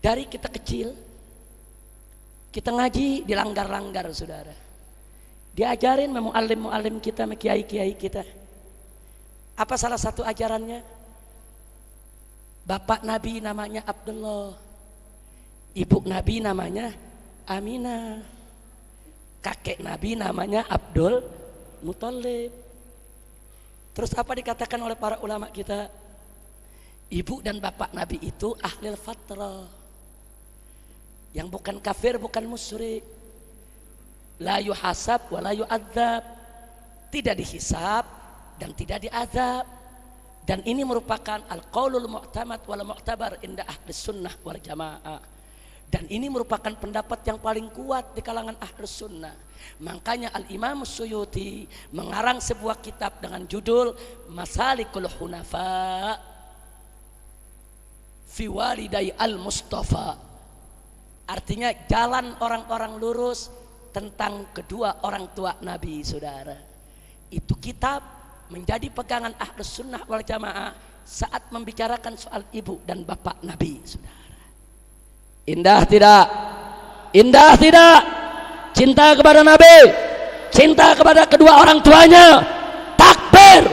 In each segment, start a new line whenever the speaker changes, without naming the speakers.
Dari kita kecil, kita ngaji dilanggar-langgar saudara. Diajarin sama muallim kita, sama kiai-kiai kita. Apa salah satu ajarannya? Bapak Nabi namanya Abdullah, ibu Nabi namanya Aminah, kakek Nabi namanya Abdul Muthalib. Terus apa dikatakan oleh para ulama kita? Ibu dan bapak Nabi itu ahlil fatrah, yang bukan kafir, bukan musyrik. La yuhasab wa la yu'adzab, tidak dihisab dan tidak diazab. Dan ini merupakan al-qaulul mu'tamad wal mu'tabar inda ahli sunnah wal jamaah. Dan ini merupakan pendapat yang paling kuat di kalangan ahli sunnah. Makanya Al-Imam Suyuti mengarang sebuah kitab dengan judul Masalikul Hunafa fi walidai al-Mustafa. Artinya jalan orang-orang lurus tentang kedua orang tua Nabi, saudara. Itu kitab menjadi pegangan Ahlus Sunnah wal Jamaah saat membicarakan soal ibu dan bapak Nabi, saudara. Indah tidak? Indah tidak? Cinta kepada Nabi, cinta kepada kedua orang tuanya. Takbir.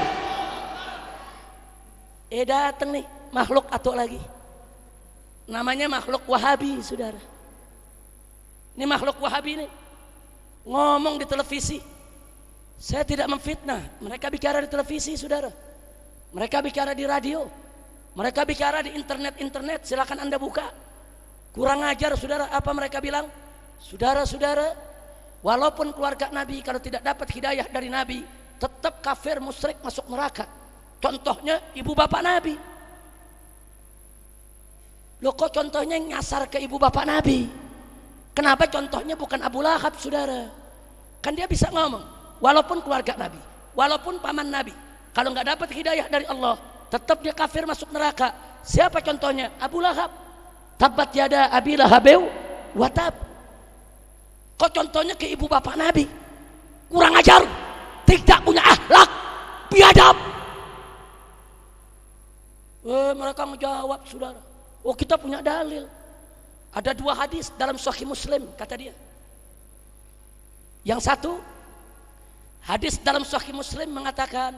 Datang nih makhluk atau lagi, namanya makhluk Wahabi, saudara. Ini makhluk Wahabi nih ngomong di televisi. Saya tidak memfitnah, mereka bicara di televisi, saudara. Mereka bicara di radio, mereka bicara di internet, silakan Anda buka. Kurang ajar, saudara. Apa mereka bilang? Saudara-saudara, walaupun keluarga Nabi kalau tidak dapat hidayah dari Nabi, tetap kafir, musyrik, masuk neraka. Contohnya ibu bapak Nabi. Loh, kok contohnya nyasar ke ibu bapak Nabi? Kenapa contohnya bukan Abu Lahab, saudara? Kan dia bisa ngomong, walaupun keluarga Nabi, walaupun paman Nabi, kalau nggak dapat hidayah dari Allah, tetap dia kafir, masuk neraka. Siapa contohnya? Abu Lahab. Tabbat yada Abi Lahabeu watab. Kok contohnya ke ibu bapak Nabi? Kurang ajar, tidak punya akhlak, biadab. Mereka menjawab, saudara, oh kita punya dalil. Ada dua hadis dalam Sahih Muslim, kata dia. Yang satu, hadis dalam Sahih Muslim mengatakan,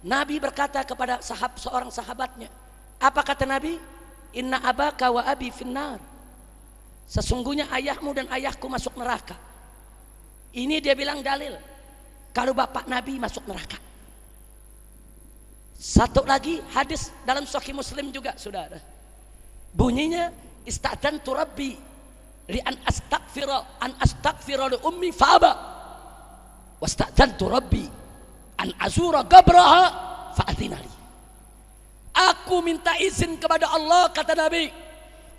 Nabi berkata kepada seorang sahabatnya. Apa kata Nabi? Inna abaka wa abi finnar. Sesungguhnya ayahmu dan ayahku masuk neraka. Ini dia bilang dalil kalau bapak Nabi masuk neraka. Satu lagi hadis dalam Sahih Muslim juga, saudara. Bunyinya, ista'dzantu rabbi li an astaghfira li ummi fa'aba wasta'dzantu rabbi an azura qabraha fa'adhina li. Aku minta izin kepada Allah, kata Nabi,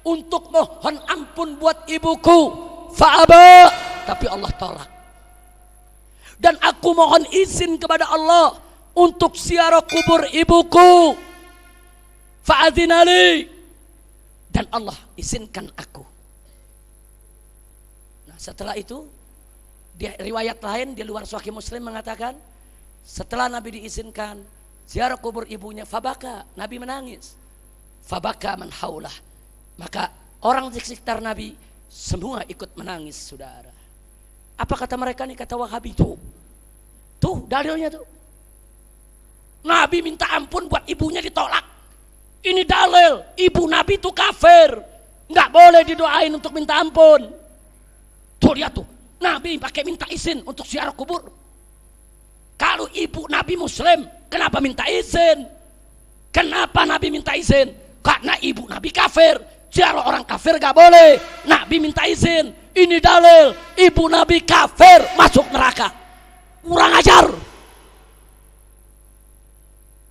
untuk mohon ampun buat ibuku, fa'aba, tapi Allah tolak. Dan aku mohon izin kepada Allah untuk ziarah kubur ibuku, fa'adhina li, dan Allah izinkan aku. Nah, setelah itu di riwayat lain di luar Sahih Muslim mengatakan, setelah Nabi diizinkan ziarah kubur ibunya, fabaka, Nabi menangis. Fabaka man haulah, maka orang di sekitar Nabi semua ikut menangis, saudara. Apa kata mereka nih? Kata Wahabi, tuh dalilnya tuh. Nabi minta ampun buat ibunya, ditolak. Ini dalil, ibu Nabi itu kafir, nggak boleh didoain untuk minta ampun. Tuh lihat tuh, Nabi pakai minta izin untuk ziarah kubur. Kalau ibu Nabi Muslim, kenapa minta izin? Kenapa Nabi minta izin? Karena ibu Nabi kafir, ziarah orang kafir nggak boleh. Nabi minta izin. Ini dalil, ibu Nabi kafir, masuk neraka. Kurang ajar.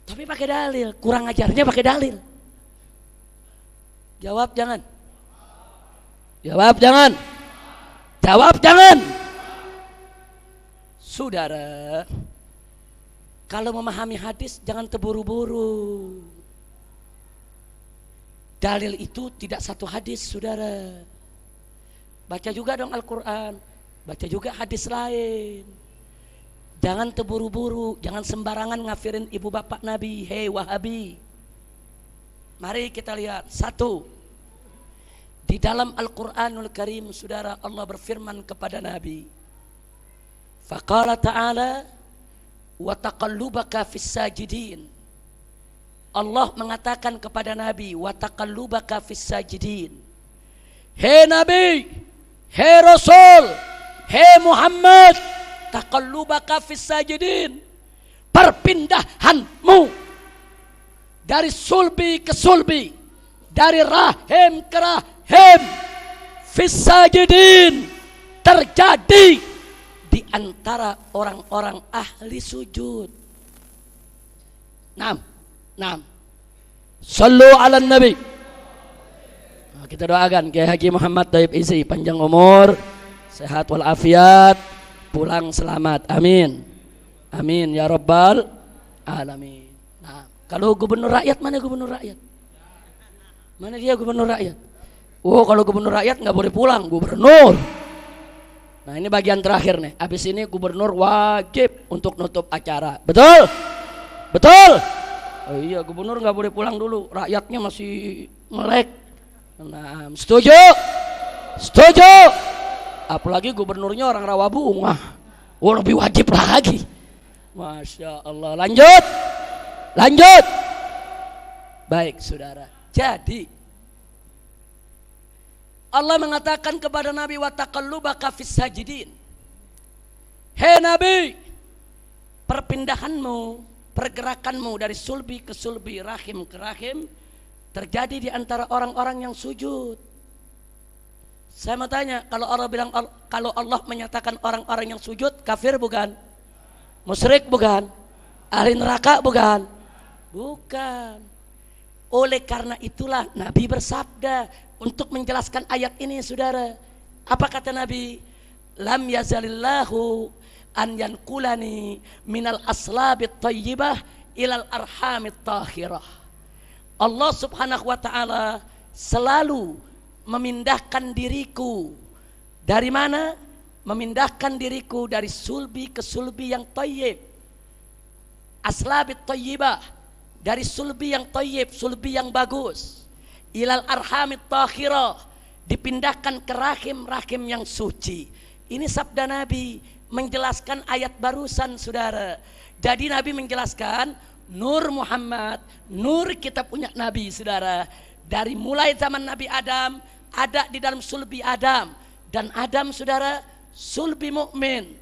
Tapi pakai dalil, kurang ajarnya pakai dalil. Jawab jangan. Jawab jangan. Jawab jangan. Saudara, kalau memahami hadis jangan terburu-buru. Dalil itu tidak satu hadis, saudara. Baca juga dong Al-Quran, baca juga hadis lain. Jangan terburu-buru, jangan sembarangan ngafirin ibu bapak Nabi. Hei Wahabi, mari kita lihat. Satu, di Di dalam Al-Quranul Karim, saudara, Allah berfirman kepada Nabi, faqala ta'ala wa taqallubaka fis sajidin. Allah mengatakan kepada Nabi, wa taqallubaka fis sajidin. Hei Nabi, hei Rasul, hei Muhammad, taqallubaka fis sajidin, perpindahanmu dari sulbi ke sulbi, dari rahim ke rahim, fis sajidin, terjadi di antara orang-orang ahli sujud. Naam. Sallu ala Nabi. Nah, kita doakan Kiai Haji Muhammad Thayyib Isi panjang umur, sehat walafiat, pulang selamat. Amin. Amin ya rabbal alamin. Nah, kalau gubernur rakyat, mana gubernur rakyat? Mana dia gubernur rakyat? Oh, kalau gubernur rakyat nggak boleh pulang, gubernur. Nah, ini bagian terakhir nih. Habis ini gubernur wajib untuk nutup acara. Betul? Betul? Oh iya, gubernur nggak boleh pulang dulu, rakyatnya masih melek. Nah, setuju? Setuju? Apalagi gubernurnya orang Rawabunga. Oh, lebih wajib lagi. Masya Allah. Lanjut. Baik, saudara. Jadi Allah mengatakan kepada Nabi, wa taqallubaka fis sajidin. Hei Nabi, perpindahanmu, pergerakanmu dari sulbi ke sulbi, rahim ke rahim, terjadi di antara orang-orang yang sujud. Saya mau tanya, kalau Allah menyatakan orang-orang yang sujud, kafir bukan? Musyrik bukan? Ahli neraka bukan? Bukan. Oleh karena itulah Nabi bersabda untuk menjelaskan ayat ini, saudara. Apa kata Nabi? Lam yazalillahu an yanqulani minal aslabit thayyibah ilal arhamit tahirah. Allah subhanahu wa ta'ala selalu memindahkan diriku dari mana? Memindahkan diriku dari sulbi ke sulbi yang thayyib. Aslabit thayyibah, dari sulbi yang thayyib, sulbi yang bagus, ilal arhamit tahirah, dipindahkan ke rahim-rahim yang suci. Ini sabda Nabi menjelaskan ayat barusan, saudara. Jadi Nabi menjelaskan Nur Muhammad, nur kita punya Nabi, saudara. Dari mulai zaman Nabi Adam ada di dalam sulbi Adam, dan Adam, saudara, sulbi mukmin,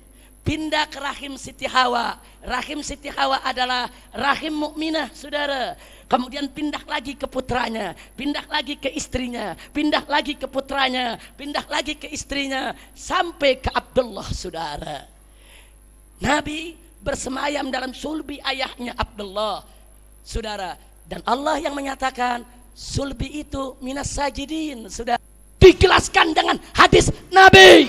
pindah ke rahim Siti Hawa. Rahim Siti Hawa adalah rahim mukminah, saudara. Kemudian pindah lagi ke putranya, pindah lagi ke istrinya, pindah lagi ke putranya, pindah lagi ke istrinya, sampai ke Abdullah, saudara. Nabi bersemayam dalam sulbi ayahnya Abdullah, saudara. Dan Allah yang menyatakan sulbi itu minas sajidin, sudah dijelaskan dengan hadis Nabi.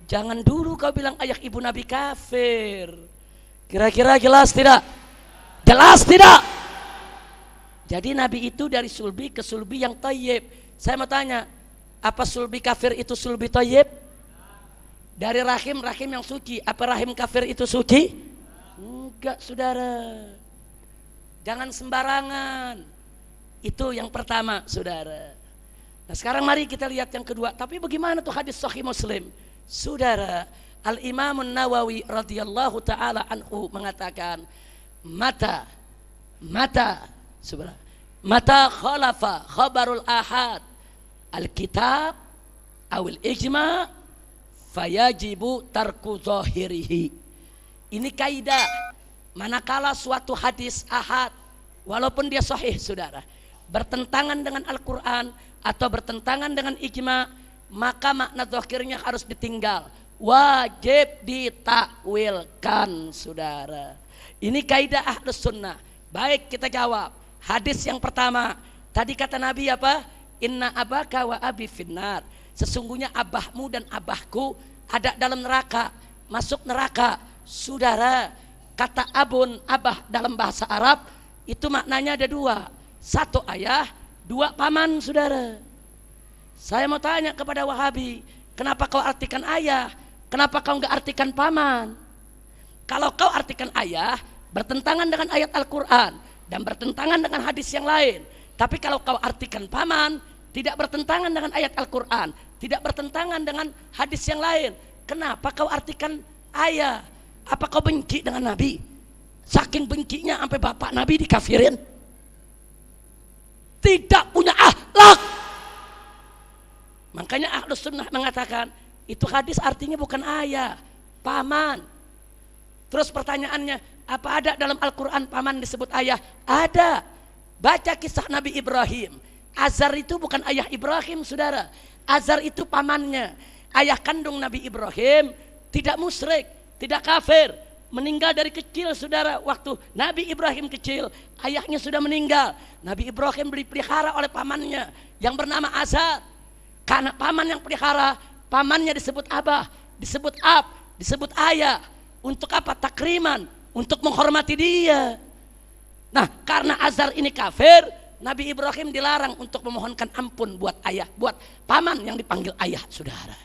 Jangan dulu kau bilang ayah ibu Nabi kafir. Kira-kira jelas tidak? Jelas tidak? Jadi Nabi itu dari sulbi ke sulbi yang thayyib. Saya mau tanya, apa sulbi kafir itu sulbi thayyib? Dari rahim yang suci, apa rahim kafir itu suci? Enggak, saudara. Jangan sembarangan. Itu yang pertama, saudara. Nah, sekarang mari kita lihat yang kedua. Tapi bagaimana tuh hadis Sahih Muslim? Saudara, Al-Imam Nawawi radhiyallahu taala anhu mengatakan, mata subhanallah, mata khalafa khabarul ahad al-kitab awil ijma fayajibu tarku zahirihi. Ini kaidah, manakala suatu hadis ahad walaupun dia sahih, saudara, bertentangan dengan Al-Quran atau bertentangan dengan ijma, maka makna zahirnya harus ditinggal, wajib ditakwilkan, saudara. Ini kaidah ahlus sunnah. Baik, kita jawab. Hadis yang pertama, tadi kata Nabi apa? Inna abaka wa abi finnar. Sesungguhnya abahmu dan abahku ada dalam neraka, masuk neraka. Saudara, kata abun, abah dalam bahasa Arab itu maknanya ada dua. Satu ayah, dua paman, saudara. Saya mau tanya kepada Wahabi, kenapa kau artikan ayah? Kenapa kau enggak artikan paman? Kalau kau artikan ayah, bertentangan dengan ayat Al-Quran dan bertentangan dengan hadis yang lain. Tapi kalau kau artikan paman, tidak bertentangan dengan ayat Al-Quran, tidak bertentangan dengan hadis yang lain. Kenapa kau artikan ayah? Apa kau benci dengan Nabi? Saking bencinya sampai bapak Nabi dikafirin. Tidak punya akhlak. Makanya Ahlus Sunnah mengatakan itu hadis artinya bukan ayah, paman. Terus pertanyaannya, apa ada dalam Al-Quran paman disebut ayah? Ada. Baca kisah Nabi Ibrahim. Azar itu bukan ayah Ibrahim, saudara. Azar itu pamannya. Ayah kandung Nabi Ibrahim tidak musyrik, tidak kafir. Meninggal dari kecil, saudara. Waktu Nabi Ibrahim kecil, ayahnya sudah meninggal. Nabi Ibrahim dipelihara oleh pamannya yang bernama Azar. Karena paman yang pelihara, pamannya disebut abah, disebut ab, disebut ayah. Untuk apa? Takriman, untuk menghormati dia. Nah, karena Azar ini kafir, Nabi Ibrahim dilarang untuk memohonkan ampun buat ayah, buat paman yang dipanggil ayah, saudara.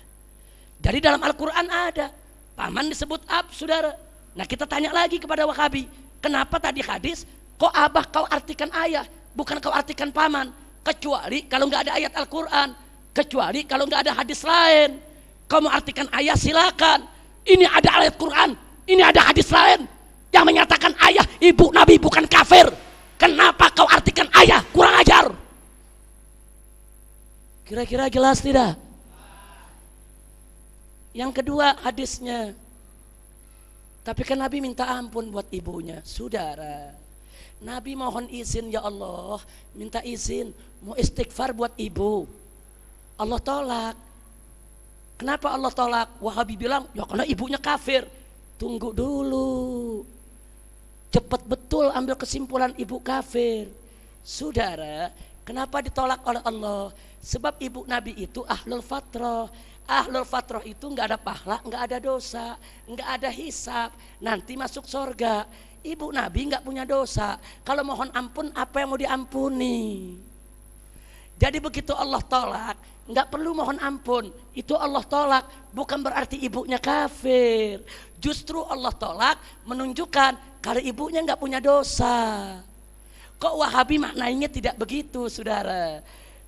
Jadi dalam Al-Quran ada paman disebut ab, saudara. Nah, kita tanya lagi kepada Wahabi, kenapa tadi hadis kok abah kau artikan ayah, bukan kau artikan paman? Kecuali kalau nggak ada ayat Al-Quran, kecuali kalau nggak ada hadis lain. Kau mau artikan ayah silakan. Ini ada ayat Quran, ini ada hadis lain yang menyatakan ayah ibu Nabi bukan kafir. Kenapa kau artikan ayah? Kurang ajar. Kira-kira jelas tidak? Yang kedua hadisnya, tapi kan Nabi minta ampun buat ibunya. Saudara, Nabi mohon izin, ya Allah, minta izin mau istighfar buat ibu. Allah tolak. Kenapa Allah tolak? Wahabi bilang, ya karena ibunya kafir. Tunggu dulu. Cepat betul ambil kesimpulan ibu kafir. Saudara, kenapa ditolak oleh Allah? Sebab ibu Nabi itu ahlul fatrah. Ahlul fatrah itu nggak ada pahala, nggak ada dosa, nggak ada hisab, nanti masuk surga. Ibu Nabi nggak punya dosa. Kalau mohon ampun, apa yang mau diampuni? Jadi begitu Allah tolak, nggak perlu mohon ampun. Itu Allah tolak, bukan berarti ibunya kafir. Justru Allah tolak menunjukkan kalau ibunya nggak punya dosa. Kok Wahabi maknanya tidak begitu, saudara?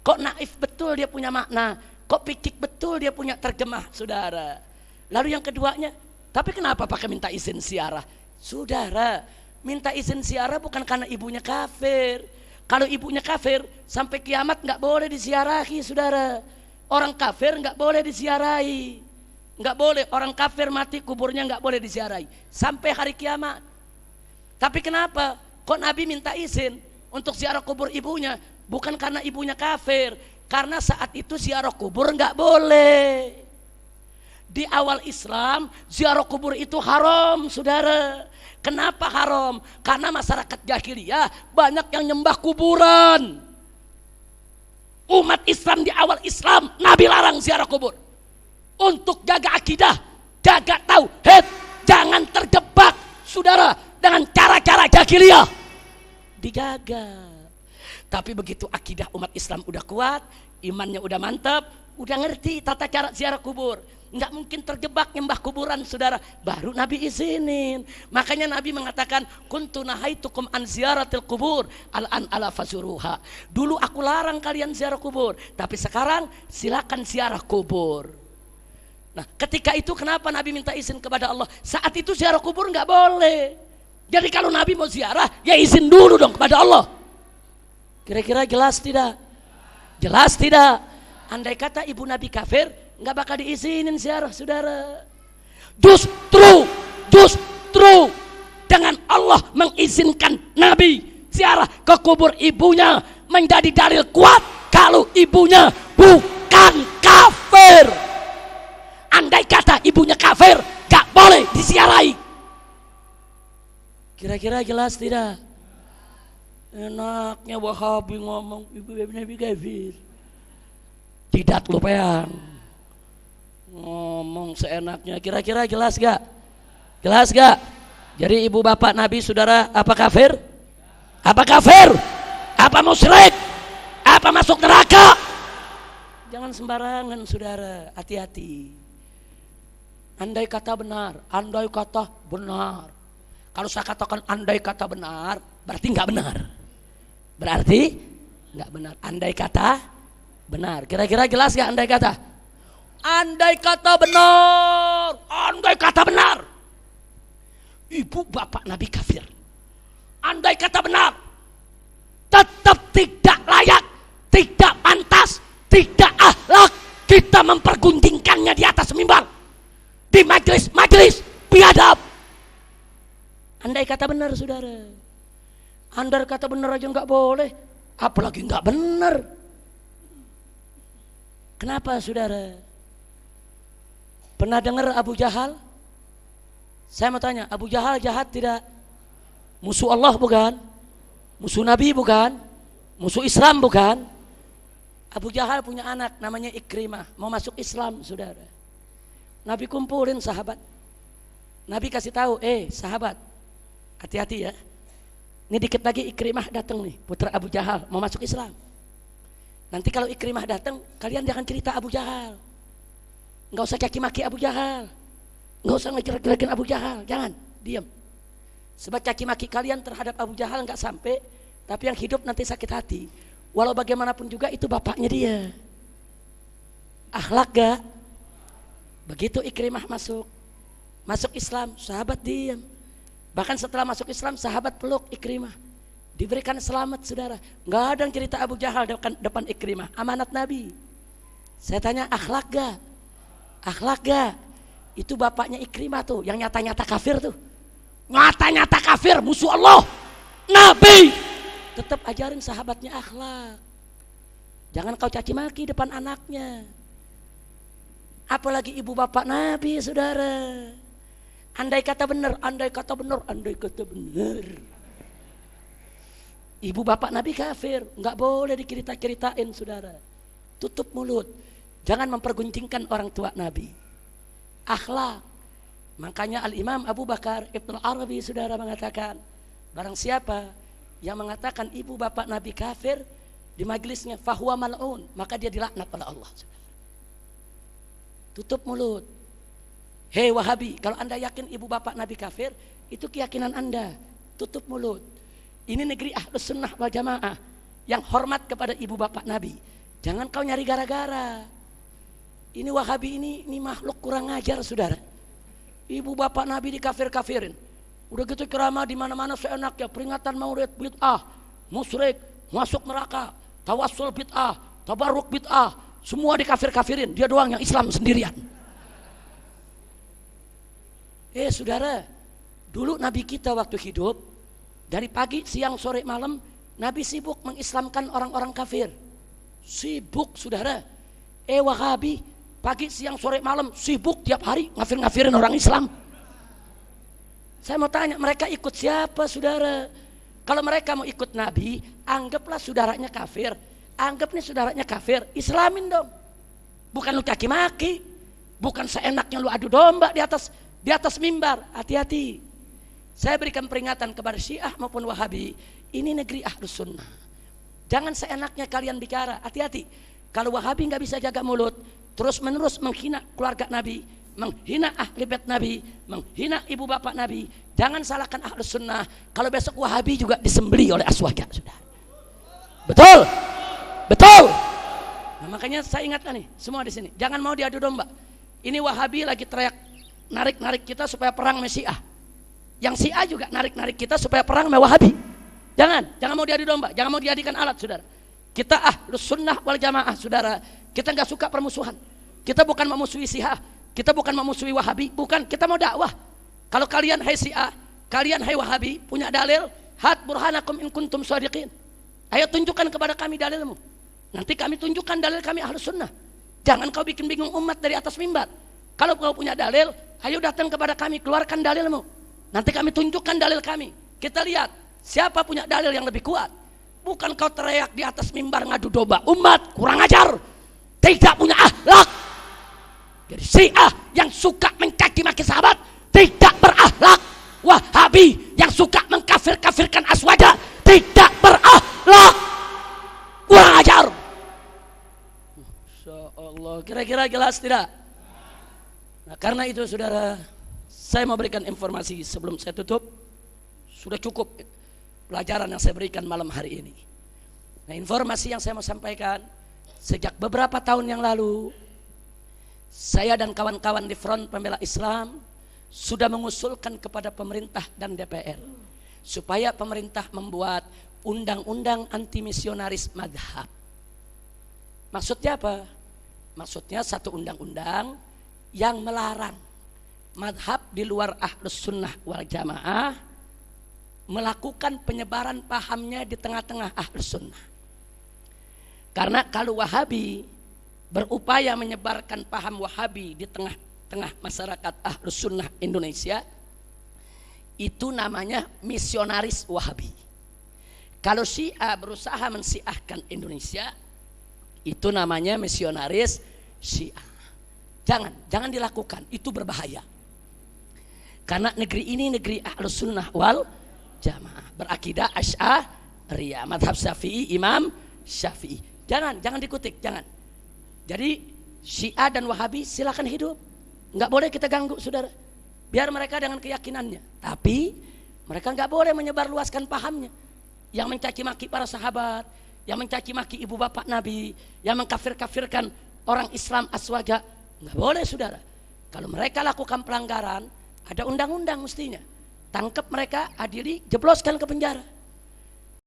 Kok naif betul dia punya makna? Kok pikik betul dia punya terjemah, saudara? Lalu yang keduanya, tapi kenapa pakai minta izin ziarah? Saudara, minta izin ziarah bukan karena ibunya kafir. Kalau ibunya kafir, sampai kiamat nggak boleh diziarahi, saudara. Orang kafir nggak boleh diziarahi, nggak boleh. Orang kafir mati kuburnya nggak boleh diziarahi sampai hari kiamat. Tapi kenapa? Kok Nabi minta izin untuk ziarah kubur ibunya? Bukan karena ibunya kafir. Karena saat itu ziarah kubur nggak boleh. Di awal Islam ziarah kubur itu haram, saudara. Kenapa haram? Karena masyarakat jahiliyah banyak yang nyembah kuburan. Umat Islam di awal Islam Nabi larang ziarah kubur untuk jaga akidah, jaga tauhid, jangan terjebak, saudara, dengan cara-cara jahiliyah. Dijaga. Tapi begitu akidah umat Islam udah kuat, imannya udah mantap, udah ngerti tata cara ziarah kubur, nggak mungkin terjebak nyembah kuburan, saudara. Baru Nabi izinin. Makanya Nabi mengatakan, kuntu nahaitukum an ziyaratil kubur al-an ala fazuruha. Dulu aku larang kalian ziarah kubur, tapi sekarang silakan ziarah kubur. Nah, ketika itu kenapa Nabi minta izin kepada Allah? Saat itu ziarah kubur nggak boleh. Jadi kalau Nabi mau ziarah, ya izin dulu dong kepada Allah. Kira-kira jelas tidak? Jelas tidak? Andai kata ibu Nabi kafir, nggak bakal diizinin ziarah, saudara. Justru dengan Allah mengizinkan Nabi ziarah ke kubur ibunya menjadi dalil kuat kalau ibunya bukan kafir. Andai kata ibunya kafir, nggak boleh diziarahi. Kira-kira jelas tidak? Enaknya Wahabi ngomong ibu Nabi kafir. Tidak lupayan. Ngomong seenaknya. Kira-kira jelas gak? Jelas gak? Jadi ibu bapak Nabi, saudara, apa kafir? Apa kafir? Apa musyrik? Apa masuk neraka? Jangan sembarangan, saudara. Hati-hati. Andai kata benar. Andai kata benar. Kalau saya katakan andai kata benar, berarti nggak benar. Berarti nggak benar. Andai kata benar. Kira-kira jelas gak andai kata? Andai kata benar, andai kata benar, ibu bapak Nabi kafir. Andai kata benar, tetap tidak layak, tidak pantas, tidak akhlak kita mempergunjingkannya di atas mimbar, di majelis biadab. Andai kata benar, saudara. Andai kata benar aja nggak boleh, apalagi nggak benar. Kenapa, saudara? Pernah dengar Abu Jahal? Saya mau tanya, Abu Jahal jahat tidak? Musuh Allah bukan? Musuh Nabi bukan? Musuh Islam bukan? Abu Jahal punya anak namanya Ikrimah, mau masuk Islam, saudara. Nabi kumpulin sahabat. Nabi kasih tahu, sahabat, hati-hati ya. Ini dikit lagi Ikrimah datang nih, putra Abu Jahal, mau masuk Islam. Nanti kalau Ikrimah datang, kalian jangan cerita Abu Jahal. Nggak usah caci maki Abu Jahal, nggak usah ngejelek-jelekin Abu Jahal, jangan, diam. Sebab caci maki kalian terhadap Abu Jahal nggak sampai, tapi yang hidup nanti sakit hati. Walau bagaimanapun juga itu bapaknya dia. Akhlak gak? Begitu Ikrimah masuk Islam, sahabat diam. Bahkan setelah masuk Islam, sahabat peluk Ikrimah, diberikan selamat, saudara. Nggak ada yang cerita Abu Jahal depan Ikrimah, amanat Nabi. Saya tanya, akhlak gak? Akhlak gak? Itu bapaknya Ikrimah tuh, yang nyata-nyata kafir tuh. Nyata-nyata kafir, musuh Allah, Nabi. Tetap ajarin sahabatnya akhlak. Jangan kau caci maki depan anaknya. Apalagi ibu bapak Nabi, saudara. Andai kata benar, andai kata benar, andai kata benar. Ibu bapak Nabi kafir, nggak boleh dicerita-ceritain, saudara. Tutup mulut. Jangan mempergunjingkan orang tua Nabi. Akhlak. Makanya Al-Imam Abu Bakar Ibn Arabi, saudara, mengatakan, barang siapa yang mengatakan ibu bapak Nabi kafir di majelisnya, fahuwa mal'un, maka dia dilaknat oleh Allah. Tutup mulut. Hei Wahabi, kalau anda yakin ibu bapak Nabi kafir, itu keyakinan anda. Tutup mulut. Ini negeri Ahlus Sunnah wal Jamaah yang hormat kepada ibu bapak Nabi. Jangan kau nyari gara-gara. Ini Wahabi ini makhluk kurang ajar, saudara. Ibu bapak Nabi dikafir-kafirin. Udah gitu ceramah di mana-mana seenaknya, peringatan maulid bid'ah, musyrik, masuk neraka, tawassul bid'ah, tabarruk bid'ah, semua dikafir-kafirin. Dia doang yang Islam sendirian. Saudara, dulu Nabi kita waktu hidup, dari pagi, siang, sore, malam, Nabi sibuk mengislamkan orang-orang kafir. Sibuk, saudara. Wahabi, pagi, siang, sore, malam, sibuk tiap hari ngafir-ngafirin orang Islam. Saya mau tanya, mereka ikut siapa, saudara? Kalau mereka mau ikut Nabi, anggaplah saudaranya kafir. Anggap nih saudaranya kafir, Islamin dong. Bukan lu caci maki, bukan seenaknya lu adu domba di atas mimbar. Hati-hati. Saya berikan peringatan kepada Syiah maupun Wahabi, ini negeri Ahlus Sunnah. Jangan seenaknya kalian bicara. Hati-hati. Kalau Wahabi nggak bisa jaga mulut, terus menerus menghina keluarga Nabi, menghina ahli bait Nabi, menghina ibu bapak Nabi, jangan salahkan Ahlus Sunnah. Kalau besok Wahabi juga disembeli oleh Aswaja, sudah. Betul, betul. Nah, makanya saya ingatkan nih, semua di sini, jangan mau diadu domba. Ini Wahabi lagi teriak, narik-narik kita supaya perang sama Syiah. Yang Syiah juga narik-narik kita supaya perang sama Wahabi. Jangan mau diadu domba, jangan mau dijadikan alat, saudara. Kita Ahlus Sunnah wal Jamaah, saudara. Kita nggak suka permusuhan. Kita bukan memusuhi Syiah, kita bukan memusuhi Wahabi, bukan. Kita mau dakwah. Kalau kalian hai Syiah, kalian hai Wahabi punya dalil, hat burhanakum in kuntum shadiqin. Ayo tunjukkan kepada kami dalilmu. Nanti kami tunjukkan dalil kami Ahlus Sunnah. Jangan kau bikin bingung umat dari atas mimbar. Kalau kau punya dalil, ayo datang kepada kami, keluarkan dalilmu. Nanti kami tunjukkan dalil kami. Kita lihat siapa punya dalil yang lebih kuat. Bukan kau teriak di atas mimbar ngadu domba. Umat kurang ajar, tidak punya akhlak. Jadi Syiah yang suka mencaci maki sahabat tidak berakhlak. Wahabi yang suka mengkafir-kafirkan Aswaja tidak berakhlak. Kurang ajar. Masya Allah, kira-kira jelas tidak? Nah, karena itu saudara, saya mau berikan informasi sebelum saya tutup. Sudah cukup pelajaran yang saya berikan malam hari ini. Nah, informasi yang saya mau sampaikan, Sejak beberapa tahun yang lalu, saya dan kawan-kawan di Front Pembela Islam sudah mengusulkan kepada pemerintah dan DPR supaya pemerintah membuat undang-undang anti misionaris madhab. Maksudnya apa? Maksudnya satu undang-undang yang melarang madhab di luar Ahlus Sunnah wal Jamaah melakukan penyebaran pahamnya di tengah-tengah Ahlus Sunnah. Karena kalau Wahabi berupaya menyebarkan paham Wahabi di tengah-tengah masyarakat Ahlus Sunnah Indonesia, itu namanya misionaris Wahabi. Kalau Syiah berusaha mensiahkan Indonesia, itu namanya misionaris Syiah. Jangan dilakukan, itu berbahaya. Karena negeri ini negeri Ahlus Sunnah wal Jamaah, berakidah Asy'ariyah, mazhab Syafi'i, Imam Syafi'i. Jangan dikutik, jangan. Jadi Syiah dan Wahabi silakan hidup, nggak boleh kita ganggu, saudara. Biar mereka dengan keyakinannya, tapi mereka nggak boleh menyebarluaskan pahamnya yang mencaci maki para sahabat, yang mencaci maki ibu bapak Nabi, yang mengkafir-kafirkan orang Islam aswaja. Nggak boleh, saudara. Kalau mereka lakukan pelanggaran, ada undang-undang mestinya. Tangkap mereka, adili, jebloskan ke penjara.